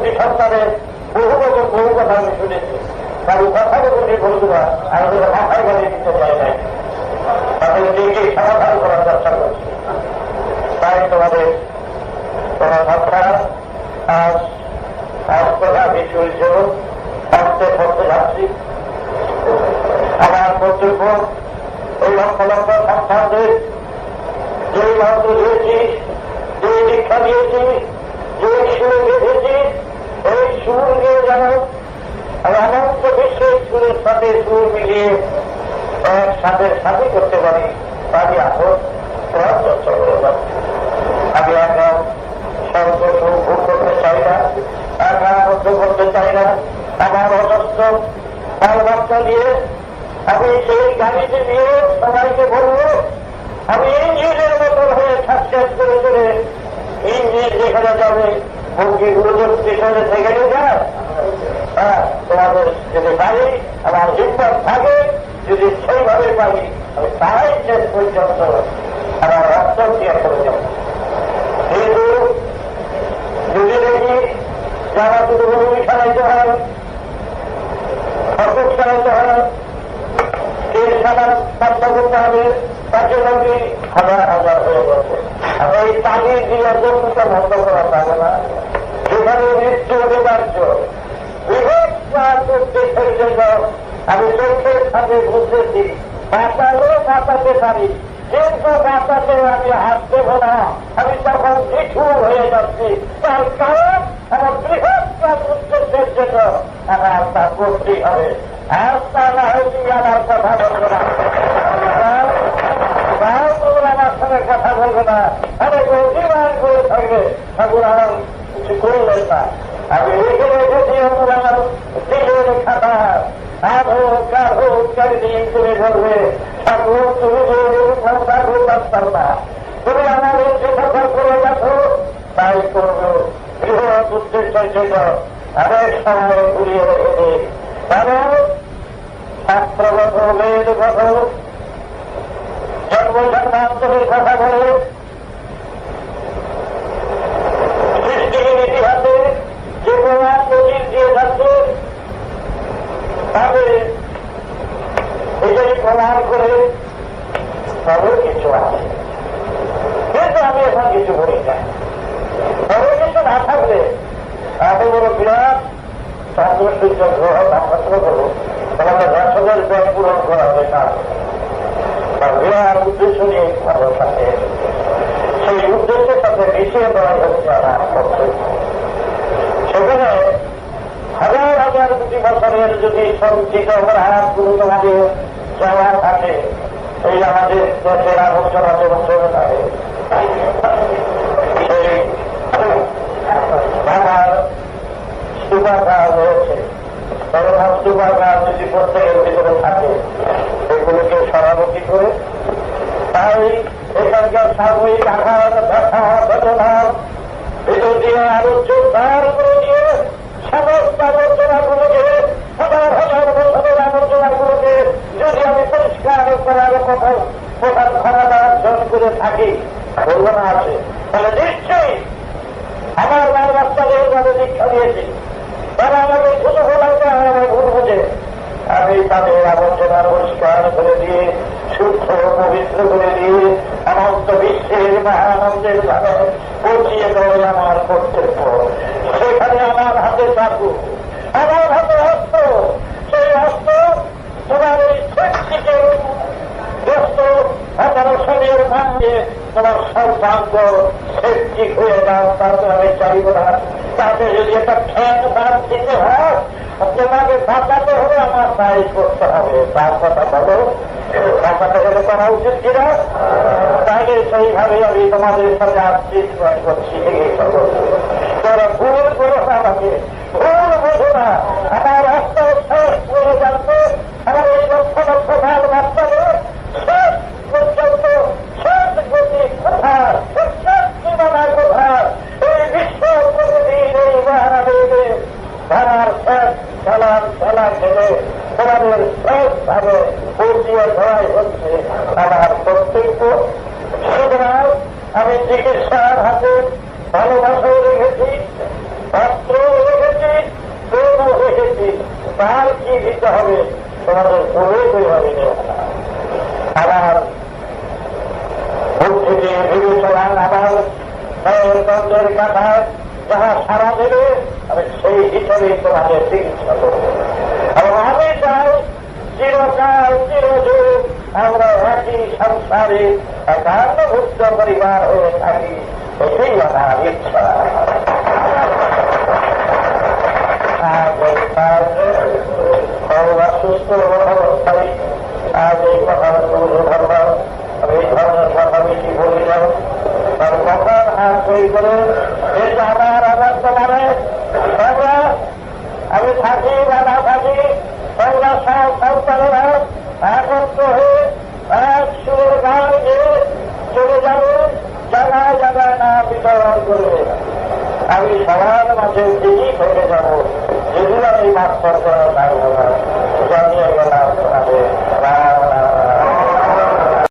প্রতি সন্তানের বহু রকম বহু কথা আমি শুনেছি। কারো কথা বলে বলবো না, আমি ওদের মাথায় বানিয়ে দিতে চাই নাই, তাদের দিকে সমাধান করার চেষ্টা করছি। তাই তোমাদের কথা আজ কথা বিষয় হিসেবে পড়তে যাচ্ছি। আমার কর্তব্য এই লক্ষ লক্ষ সন্তানদের যে মন্ত্র দিয়েছি, যে দীক্ষা দিয়েছি, যে সুর গেঁথেছি, এই সুর নিয়ে যেন অনন্ত বিশ্বের সুরের সাথে সুর মিলিয়ে একসাথে সাথে করতে পারি, তারই এখন চেষ্টা করে যাচ্ছি। আমি এখন সর্বস্ব ভোগ করতে চাই না, এখন আবদ্ধ করতে চাই না। আমার অসুস্থ বাচ্চা দিয়ে আমি সেই গাড়িতে নিয়ে সবাইকে বলবো, আমি ইঞ্জিনের মতন হয়ে সাকসেস করে চলে ইঞ্জিন যেখানে যাবে মুরগিগুলো যে পিছনে থেকে যায়। হ্যাঁ, তোমাদের যদি পারি, আমার হিম্মত থাকে, যদি সেইভাবে পারি, আমি তাই শেষ পর্যন্ত আমার রক্ত দিয়ে করে যাব। কিন্তু যদি দেখি যারা শুধু মুরগি সারাইতে হয়, ফসল সারাইতে হয়, তেল সারা বাচ্চা করতে হবে, তাকে নাকি হাজার হাজার হয়ে গেছে। আর এই তাগির দিয়ে বন্ধুটা বন্ধ করা যাবে না, যেখানে মৃত্যু অনিবার্য। বৃহৎ কাজ করতে সেই জন্য আমি চোখের সাথে বুঝতেছি, বাঁচালেও বাঁচাতে পারি, কিন্তু বাঁচাতে আমি হাত দেব না। আমি তখন নিঠুর হয়ে যাচ্ছি, তার কারণ আমার বৃহৎ কাজ উদ্দেশ্যের জন্য আমার তা করতেই হবে। আর তা না হয়তো আমার কথা বলবো না, আমার সঙ্গে কথা বলবো না, আমি অভিমান করে থাকবে, ঠাকুর আমার কিছু করলেন না। আমি রেখে রেখেছি আমার দিলের খাতা, হাত হোক কার হোক চারিদিন তুলে ধরবে। ঠাকুর তুমি ঠাকুর পারতাম না, তুমি আমাদের যে কথা করে গেছো তাই করবো। বৃহৎ উদ্দেশ্যের জন্য অনেক সময় ঘুরিয়ে রেখেছে। কারণ শাস্ত্রগত বেদগত জন্মজন্মান্তরের কথা বলে সৃষ্টির ইতিহাসে যে প্রমাণ নজির দিয়ে যাচ্ছে, তাদের এটাই প্রমাণ করে তবে কিছু আছে। কিন্তু আমি এখন কিছু বলি না, তবে কিছু না থাকলে এত বড় বিরাট চন্দ্রসূর্য গ্রহ নক্ষত্র করবো, তোমাদের রাষ্ট্রের ব্যয় পূরণ করা হয় না। তার বিরাট উদ্দেশ্য নিয়ে আমাদের সাথে, সেই উদ্দেশ্যের সাথে মিশিয়ে দেওয়া হচ্ছে আমার কর্তব্য। সেখানে হাজার হাজার কোটি বছরের যদি সঞ্চিত হাতগুলো তোমাদের যাওয়া থাকে, এই আমাদের দেশের আবর্জনা বছরে থাকে, সেই আমার স্তূপাকার রয়েছে, তবে স্তূপাকার যদি প্রত্যেকের ভিতরে থাকে, এগুলোকে সরাবতি করে তাই এখানকার সাময়িক আঘাত ব্যথা বেদনার ভিতর দিয়ে আরো জোরদার করে দিয়ে সমস্ত আবর্জনাগুলোকে, হাজার হাজার বছরের আবর্জনাগুলোকে যদি আমি পরিষ্কার করার কথা প্রধান ক্ষমতা অর্জন করে থাকি, বলবনা আছে, তাহলে নিশ্চয়ই আমার বাল বাচ্চাদের যাদের দীক্ষা দিয়েছি তারা আমাকে ছোট হলাইতে আমার ভুল বুঝে আমি তাদের আবর্জনা পরিষ্কার করে দিয়ে শুদ্ধ পবিত্র করে দিয়ে অনন্ত বিশ্বের মহানন্দের ভাবে পৌঁছিয়ে দেওয়া আমার কর্তব্য। সেখানে আমার হাতে চাকু, আমার হাতে হস্ত, সেই হস্ত তোমার এই শক্তিকে ব্যস্ত আমার শরীর ভাঙিয়ে তোমার সৌভাগ্য শক্তি হয়ে যাও, তারপরে আমি চাইব না। তাতে যদি একটা ঠ্যাং বাদ দিতে হয়, তোমাকে বাঁচাতে হবে, আমার তাই করতে হবে। তার কথা বলো, বাঁচাতে হলে করা উচিত কিনা? তাহলে সেইভাবে আমি তোমাদের সাথে আশীর্বাদ করছি। তারা ভুল করো না, আমাকে ভুল বোঝো না। আমার রাস্তা শেষ করে জানতো, আমার এই লক্ষ লক্ষ ভাগ বাচ্চাদের শেষ পর্যন্ত শেষ গতি কোথায়, শেষ সীমানায় কোথায়, এই বিশ্ব প্রগতির এই মহানবীকে ধারার শেষ চালান চালান থেকে তোমাদের শেষ ভাবে পৌঁছিয়ে ধরাই হচ্ছে আমার কর্তব্য। সুতরাং আমি চিকিৎসার হাতে ভালোবাসাও রেখেছি, অস্ত্র রেখেছি, তার কি দিতে হবে তোমাদের বলে ওইভাবে নেওয়া আবার ভোট থেকে বিবেচনা আবার তন্ত্রের কাঠায় যাহা সারা দেবে আমি সেই হিসাবে তোমাদের চিকিৎসা করব এবং আমি চাই চিরকাল চিরযুগ আমরা একই সংসারে একান্নভুক্ত পরিবার হয়ে থাকি এটাই আমার ইচ্ছা সুস্থ অবস্থায় আজ এই কথা ধরলাম আমি এই ধরনের কথা বেশি বলি না তার কথার হাত তৈরি করে এটা আমার আনন্দ মানে আমি থাকি বা না থাকি বাংলা সন্তানেরা একত্র হয়ে এক সুর গান গিয়ে চলে যাবে জায়গায় জায়গায় না বিতরণ করবে আমি সবার মাঝে দিনই থেকে যাব যেগুলো এই মাস্টার করা থাকবে না